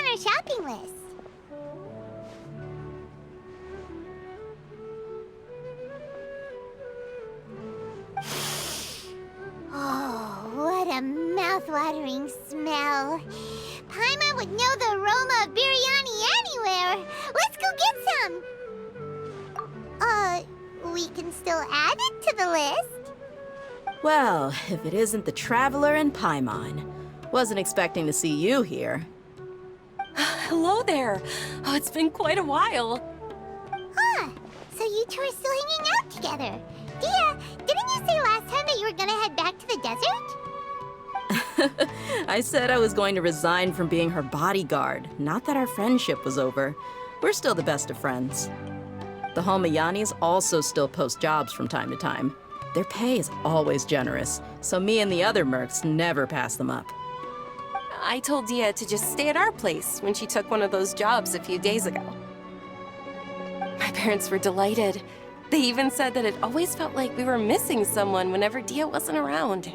on our shopping list? Oh, what a mouth-watering smell. Paimon would know the aroma of biryani anywhere. Let's go get some. We can still add it to the list. Well, if it isn't the Traveler and Paimon. Wasn't expecting to see you here. Hello there. Oh, it's been quite a while. Huh, so you two are still hanging out together. Dehya, didn't you say last time that you were gonna head back to the desert? I said I was going to resign from being her bodyguard, not that our friendship was over. We're still the best of friends. The Holmayanis also still post jobs from time to time. Their pay is always generous, so me and the other mercs never pass them up. I told Dehya to just stay at our place when she took one of those jobs a few days ago. My parents were delighted. They even said that it always felt like we were missing someone whenever Dehya wasn't around.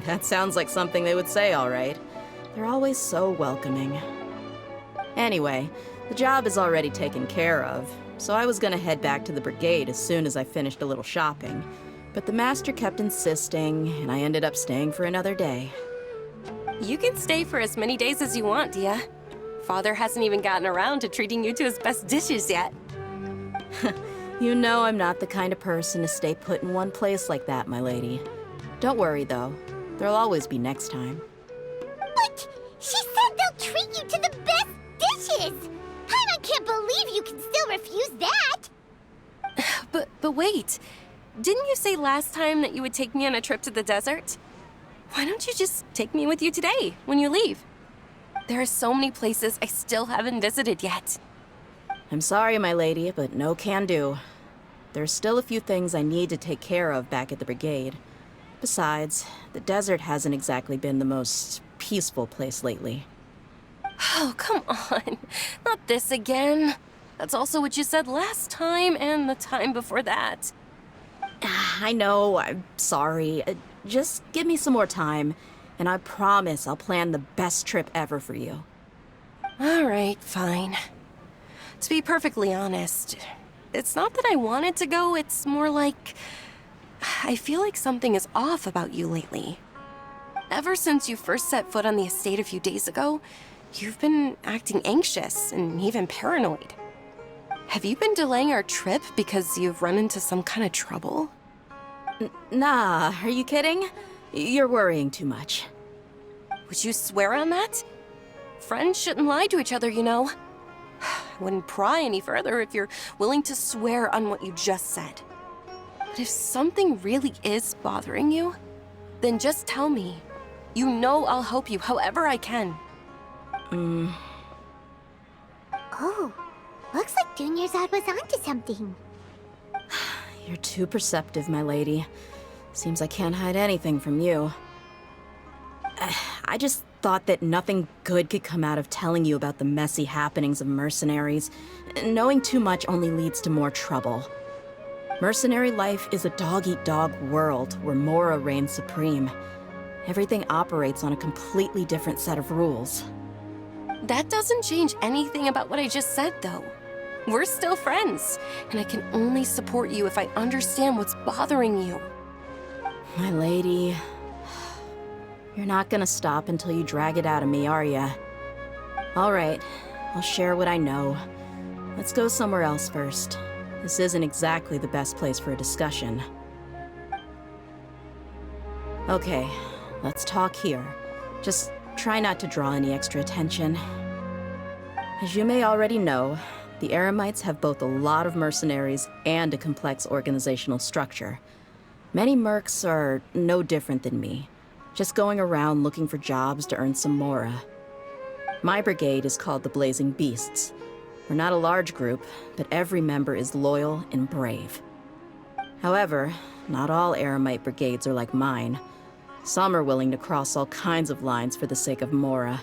That sounds like something they would say, all right. They're always so welcoming. Anyway, the job is already taken care of, so I was gonna head back to the brigade as soon as I finished a little shopping. But the master kept insisting, and I ended up staying for another day. You can stay for as many days as you want, Dehya. Father hasn't even gotten around to treating you to his best dishes yet. You know I'm not the kind of person to stay put in one place like that, my lady. Don't worry, though. There'll always be next time. But she said they'll treat you to the best dishes! Paimon can't believe you can still refuse that! But wait. Didn't you say last time that you would take me on a trip to the desert? Why don't you just take me with you today, when you leave? There are so many places I still haven't visited yet. I'm sorry, my lady, but no can do. There's still a few things I need to take care of back at the brigade. Besides, the desert hasn't exactly been the most peaceful place lately. Oh, come on. Not this again. That's also what you said last time and the time before that. I know, I'm sorry. Just give me some more time, and I promise I'll plan the best trip ever for you. All right, fine. To be perfectly honest, it's not that I wanted to go, it's more like I feel like something is off about you lately. Ever since you first set foot on the estate a few days ago, you've been acting anxious and even paranoid. Have you been delaying our trip because you've run into some kind of trouble? Nah, are you kidding? You're worrying too much. Would you swear on that? Friends shouldn't lie to each other, you know. I wouldn't pry any further if you're willing to swear on what you just said. But if something really is bothering you, then just tell me. You know I'll help you however I can. Oh, looks like Dunyarzad was onto something. You're too perceptive, my lady. Seems I can't hide anything from you. I just thought that nothing good could come out of telling you about the messy happenings of mercenaries. Knowing too much only leads to more trouble. Mercenary life is a dog-eat-dog world where Mora reigns supreme. Everything operates on a completely different set of rules. That doesn't change anything about what I just said, though. We're still friends, and I can only support you if I understand what's bothering you. My lady, you're not gonna stop until you drag it out of me, are ya? All right, I'll share what I know. Let's go somewhere else first. This isn't exactly the best place for a discussion. Okay, let's talk here. Just try not to draw any extra attention. As you may already know, the Eremites have both a lot of mercenaries and a complex organizational structure. Many mercs are no different than me, just going around looking for jobs to earn some mora. My brigade is called the Blazing Beasts. We're not a large group, but every member is loyal and brave. However, not all Eremite brigades are like mine. Some are willing to cross all kinds of lines for the sake of mora.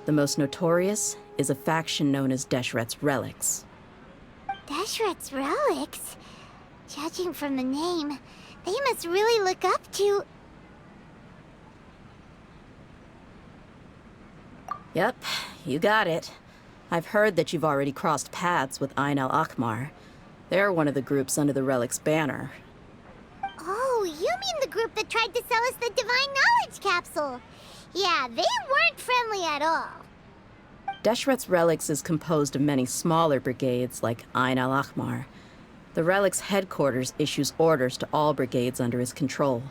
The most notorious is a faction known as Deshret's Relics. Deshret's Relics? Judging from the name, they must really look up to... Yep, You got it. I've heard that you've already crossed paths with Ain al-Akmar. They're one of the groups under the Relic's banner. Oh, you mean the group that tried to sell us the Divine Knowledge Capsule? Yeah, they weren't friendly at all. Deshret's Relics is composed of many smaller brigades like Ain al-Akmar. The Relic's headquarters issues orders to all brigades under his control.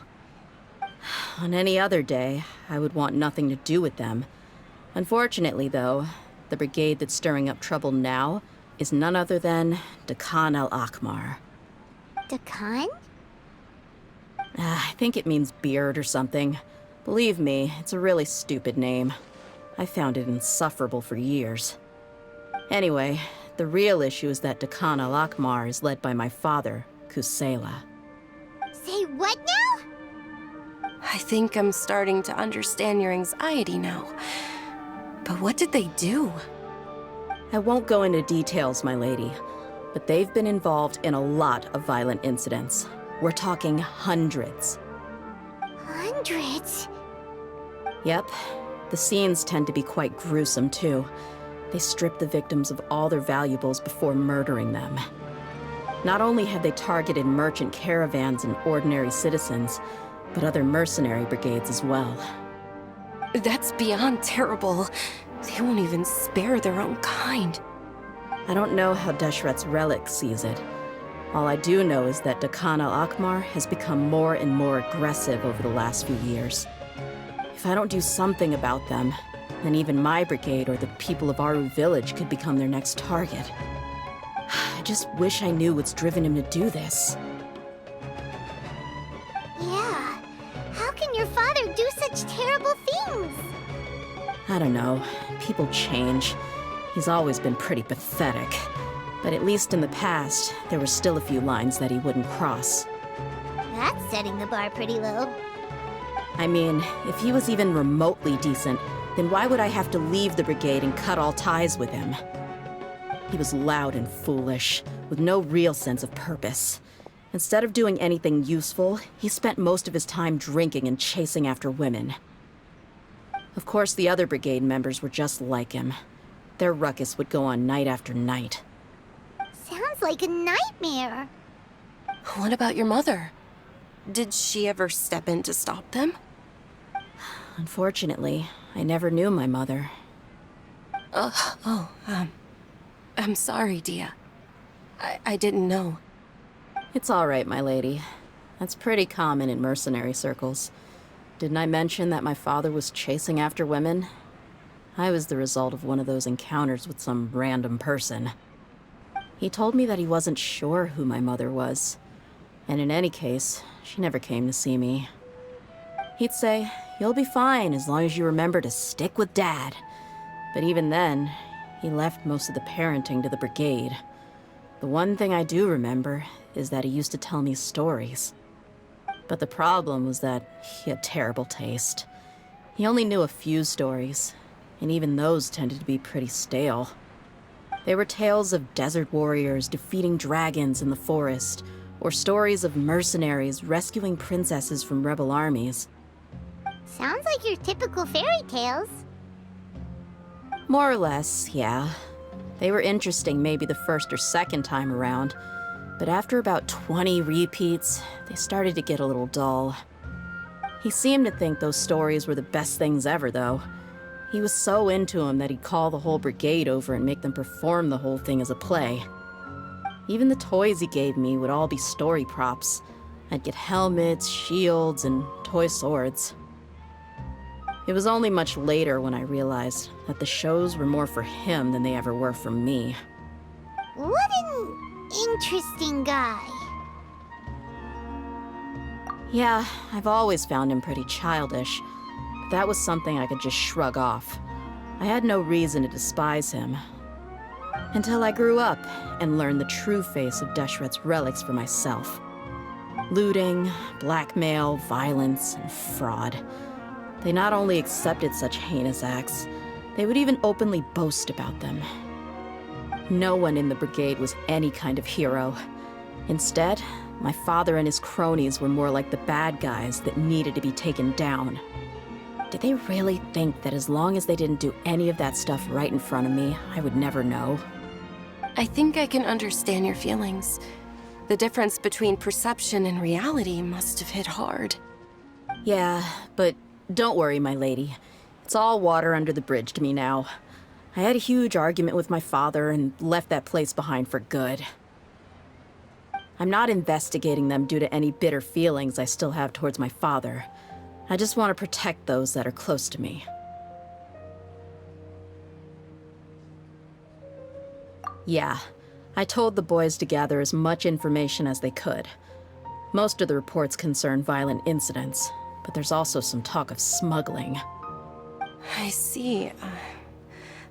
On any other day, I would want nothing to do with them. Unfortunately, though, the brigade that's stirring up trouble now is none other than Dehya al-Akmar. Dakan? I think it means beard or something. Believe me, it's a really stupid name. I found it insufferable for years. Anyway, the real issue is that Dehya al-Akmar is led by my father, Kusela. Say what now? I think I'm starting to understand your anxiety now. But what did they do? I won't go into details, my lady, but they've been involved in a lot of violent incidents. We're talking hundreds. Hundreds? Yep. The scenes tend to be quite gruesome, too. They strip the victims of all their valuables before murdering them. Not only have they targeted merchant caravans and ordinary citizens, but other mercenary brigades as well. That's beyond terrible. They won't even spare their own kind. I don't know how Deshret's Relic sees it. All I do know is that Dehya al-Akmar has become more and more aggressive over the last few years. If I don't do something about them, then even my brigade or the people of Aru village could become their next target. I just wish I knew what's driven him to do this. Yeah. How can your father do such terrible things? I don't know. People change. He's always been pretty pathetic. But at least in the past, there were still a few lines that he wouldn't cross. That's setting the bar pretty low. I mean, if he was even remotely decent, then why would I have to leave the brigade and cut all ties with him? He was loud and foolish, with no real sense of purpose. Instead of doing anything useful, he spent most of his time drinking and chasing after women. Of course, the other brigade members were just like him. Their ruckus would go on night after night. Sounds like a nightmare. What about your mother? Did she ever step in to stop them? Unfortunately, I never knew my mother. I'm sorry, Dehya. I didn't know. It's all right, my lady. That's pretty common in mercenary circles. Didn't I mention that my father was chasing after women? I was the result of one of those encounters with some random person. He told me that he wasn't sure who my mother was. And in any case, she never came to see me. He'd say, "You'll be fine as long as you remember to stick with Dad." But even then, he left most of the parenting to the brigade. The one thing I do remember is that he used to tell me stories. But the problem was that he had terrible taste. He only knew a few stories, and even those tended to be pretty stale. They were tales of desert warriors defeating dragons in the forest, or stories of mercenaries rescuing princesses from rebel armies. Sounds like your typical fairy tales. More or less, yeah. They were interesting maybe the first or second time around, but after about 20 repeats, they started to get a little dull. He seemed to think those stories were the best things ever, though. He was so into them that he'd call the whole brigade over and make them perform the whole thing as a play. Even the toys he gave me would all be story props. I'd get helmets, shields, and toy swords. It was only much later when I realized that the shows were more for him than they ever were for me. What an interesting guy. Yeah, I've always found him pretty childish. But that was something I could just shrug off. I had no reason to despise him. Until I grew up and learned the true face of Deshret's Relics for myself. Looting, blackmail, violence, and fraud. They not only accepted such heinous acts, they would even openly boast about them. No one in the brigade was any kind of hero. Instead, my father and his cronies were more like the bad guys that needed to be taken down. Did they really think that as long as they didn't do any of that stuff right in front of me, I would never know? I think I can understand your feelings. The difference between perception and reality must have hit hard. Yeah, but don't worry, my lady. It's all water under the bridge to me now. I had a huge argument with my father and left that place behind for good. I'm not investigating them due to any bitter feelings I still have towards my father. I just want to protect those that are close to me. Yeah, I told the boys to gather as much information as they could. Most of the reports concern violent incidents, but there's also some talk of smuggling. I see.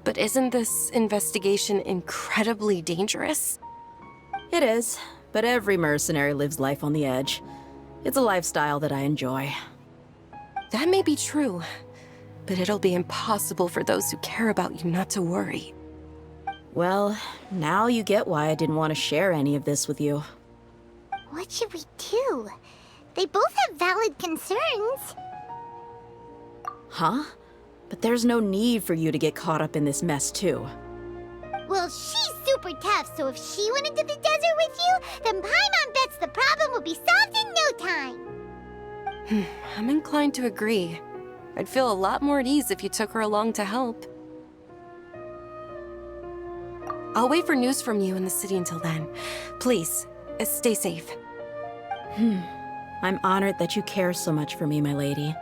But isn't this investigation incredibly dangerous? It is, but every mercenary lives life on the edge. It's a lifestyle that I enjoy. That may be true, but it'll be impossible for those who care about you not to worry. Well, now you get why I didn't want to share any of this with you. What should we do? They both have valid concerns. Huh? But there's no need for you to get caught up in this mess, too. Well, she's super tough, so if she went into the desert with you, then Paimon bets the problem will be solved in no time. I'm inclined to agree. I'd feel a lot more at ease if you took her along to help. I'll wait for news from you in the city until then. Please, stay safe. I'm honored that you care so much for me, my lady.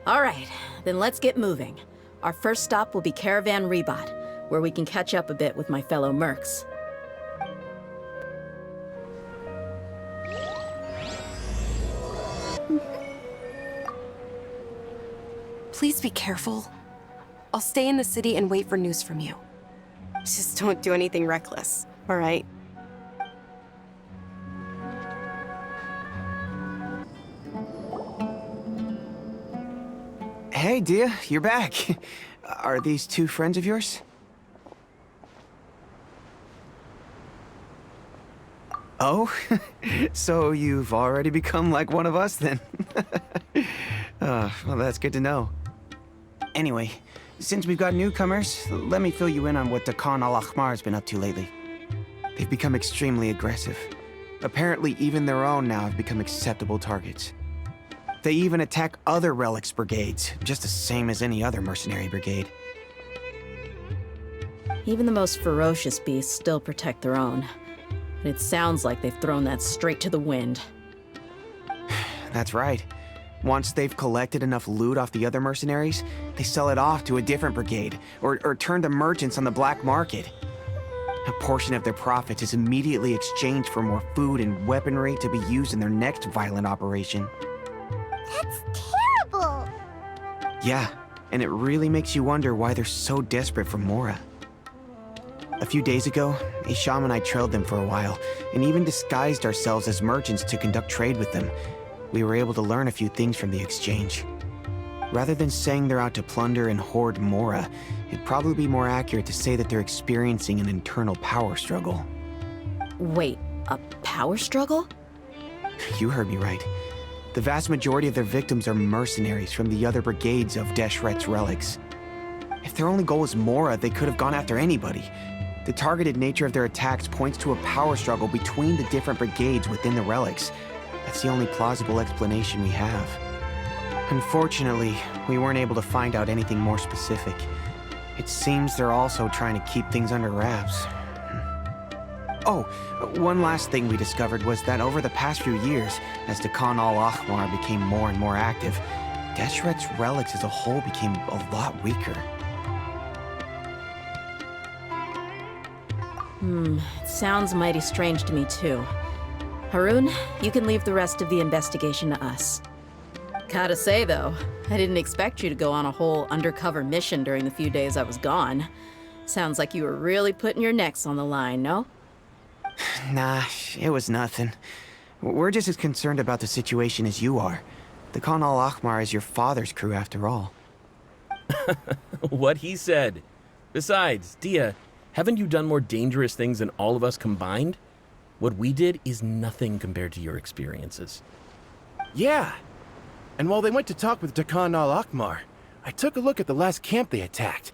All right, then let's get moving. Our first stop will be Caravan Rebot, where we can catch up a bit with my fellow mercs. Please be careful. I'll stay in the city and wait for news from you. Just don't do anything reckless, all right? Hey, Dehya, you're back. Are these two friends of yours? Oh, so you've already become like one of us then? Well, that's good to know. Anyway, since we've got newcomers, let me fill you in on what Dakan al-Ahmar has been up to lately. They've become extremely aggressive. Apparently, even their own now have become acceptable targets. They even attack other relics brigades, just the same as any other mercenary brigade. Even the most ferocious beasts still protect their own. And it sounds like they've thrown that straight to the wind. That's right. Once they've collected enough loot off the other mercenaries, they sell it off to a different brigade, or turn to merchants on the black market. A portion of their profits is immediately exchanged for more food and weaponry to be used in their next violent operation. That's terrible! Yeah, and it really makes you wonder why they're so desperate for Mora. A few days ago, Isham and I trailed them for a while, and even disguised ourselves as merchants to conduct trade with them. We were able to learn a few things from the exchange. Rather than saying they're out to plunder and hoard Mora, it'd probably be more accurate to say that they're experiencing an internal power struggle. Wait, a power struggle? You heard me right. The vast majority of their victims are mercenaries from the other brigades of Deshret's relics. If their only goal was Mora, they could have gone after anybody. The targeted nature of their attacks points to a power struggle between the different brigades within the relics. That's the only plausible explanation we have. Unfortunately, we weren't able to find out anything more specific. It seems they're also trying to keep things under wraps. Oh, one last thing we discovered was that over the past few years, as Dakan al-Ahmar became more and more active, Deshret's relics as a whole became a lot weaker. It sounds mighty strange to me too. Harun, you can leave the rest of the investigation to us. Gotta say though, I didn't expect you to go on a whole undercover mission during the few days I was gone. Sounds like you were really putting your necks on the line, no? Nah, it was nothing. We're just as concerned about the situation as you are. The Dakan al-Ahmar is your father's crew after all. What he said. Besides, Dehya, haven't you done more dangerous things than all of us combined? What we did is nothing compared to your experiences. Yeah. And while they went to talk with Dakan al-Akmar, I took a look at the last camp they attacked.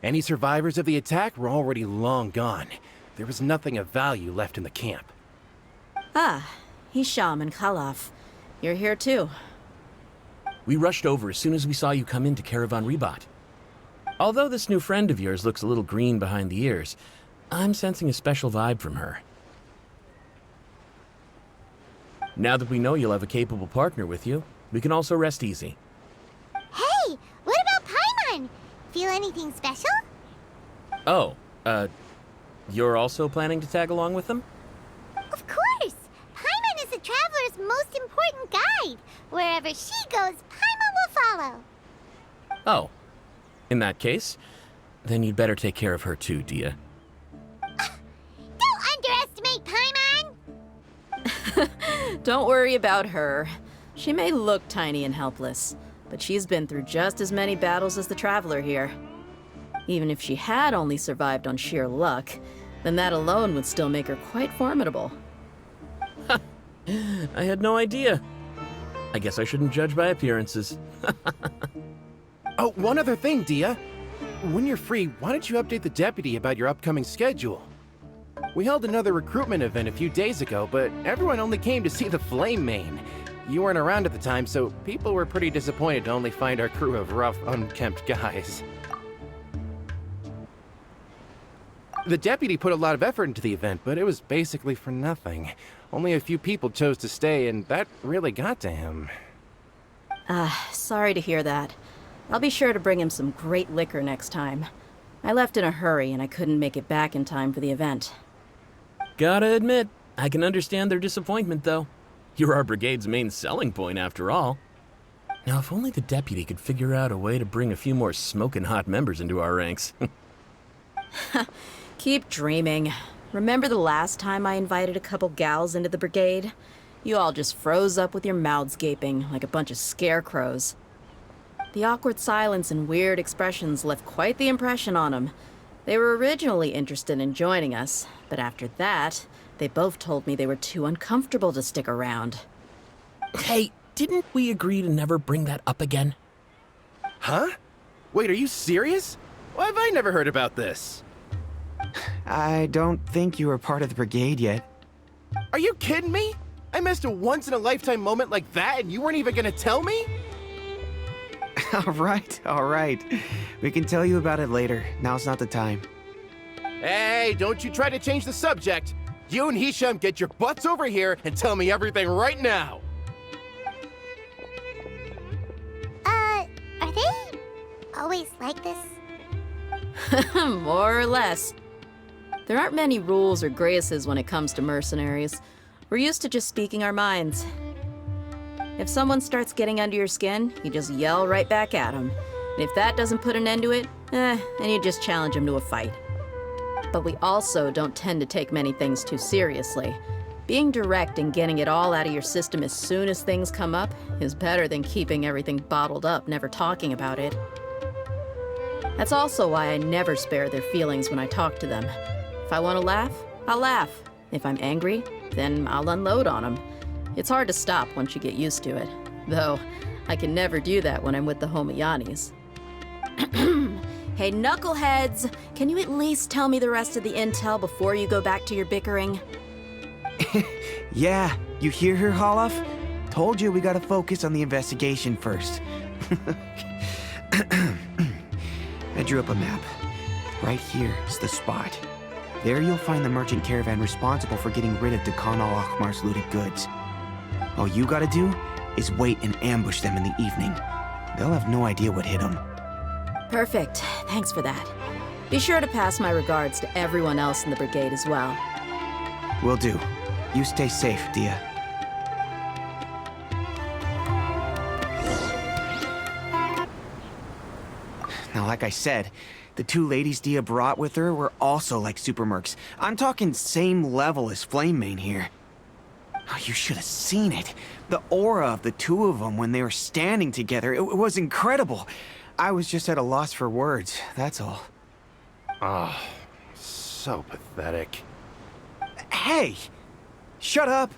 Any survivors of the attack were already long gone. There was nothing of value left in the camp. Ah, Hisham and Khalaf. You're here too. We rushed over as soon as we saw you come into Caravan Ribat. Although this new friend of yours looks a little green behind the ears, I'm sensing a special vibe from her. Now that we know you'll have a capable partner with you, we can also rest easy. Hey, what about Paimon? Feel anything special? Oh, you're also planning to tag along with them? Of course! Paimon is the traveler's most important guide. Wherever she goes, Paimon will follow. Oh, in that case, then you'd better take care of her too, dehya. Don't underestimate Paimon! Don't worry about her. She may look tiny and helpless, but she's been through just as many battles as the traveler here. Even if she had only survived on sheer luck, then that alone would still make her quite formidable. I had no idea. I guess I shouldn't judge by appearances. Oh, one other thing, Dehya. When you're free, why don't you update the deputy about your upcoming schedule? We held another recruitment event a few days ago, but everyone only came to see the Flame Main. You weren't around at the time, so people were pretty disappointed to only find our crew of rough, unkempt guys. The deputy put a lot of effort into the event, but it was basically for nothing. Only a few people chose to stay, and that really got to him. Sorry to hear that. I'll be sure to bring him some great liquor next time. I left in a hurry and I couldn't make it back in time for the event. Gotta admit, I can understand their disappointment, though. You're our brigade's main selling point, after all. Now, if only the deputy could figure out a way to bring a few more smoking hot members into our ranks. Keep dreaming. Remember the last time I invited a couple gals into the brigade? You all just froze up with your mouths gaping like a bunch of scarecrows. The awkward silence and weird expressions left quite the impression on them. They were originally interested in joining us, but after that, they both told me they were too uncomfortable to stick around. Hey, didn't we agree to never bring that up again? Huh? Wait, are you serious? Why have I never heard about this? I don't think you were part of the brigade yet. Are you kidding me? I missed a once-in-a-lifetime moment like that and you weren't even gonna tell me? All right. We can tell you about it later. Now's not the time. Hey, don't you try to change the subject. You and Hisham get your butts over here and tell me everything right now. Are they always like this? More or less. There aren't many rules or graces when it comes to mercenaries. We're used to just speaking our minds. If someone starts getting under your skin, you just yell right back at them. And if that doesn't put an end to it, then you just challenge them to a fight. But we also don't tend to take many things too seriously. Being direct and getting it all out of your system as soon as things come up is better than keeping everything bottled up, never talking about it. That's also why I never spare their feelings when I talk to them. If I want to laugh, I'll laugh. If I'm angry, then I'll unload on them. It's hard to stop once you get used to it. Though, I can never do that when I'm with the Homayanis. Hey, knuckleheads! Can you at least tell me the rest of the intel before you go back to your bickering? Yeah, you hear her, Holloff? Told you we gotta focus on the investigation first. I drew up a map. Right here is the spot. There you'll find the merchant caravan responsible for getting rid of Dakan al-Akmar's looted goods. All you gotta do is wait and ambush them in the evening. They'll have no idea what hit them. Perfect. Thanks for that. Be sure to pass my regards to everyone else in the brigade as well. Will do. You stay safe, Dehya. Now, like I said, the two ladies Dehya brought with her were also like super mercs. I'm talking same level as Flame Main here. Oh, you should have seen it. The aura of the two of them when they were standing together, it was incredible. I was just at a loss for words, that's all. Oh, so pathetic. Hey! Shut up!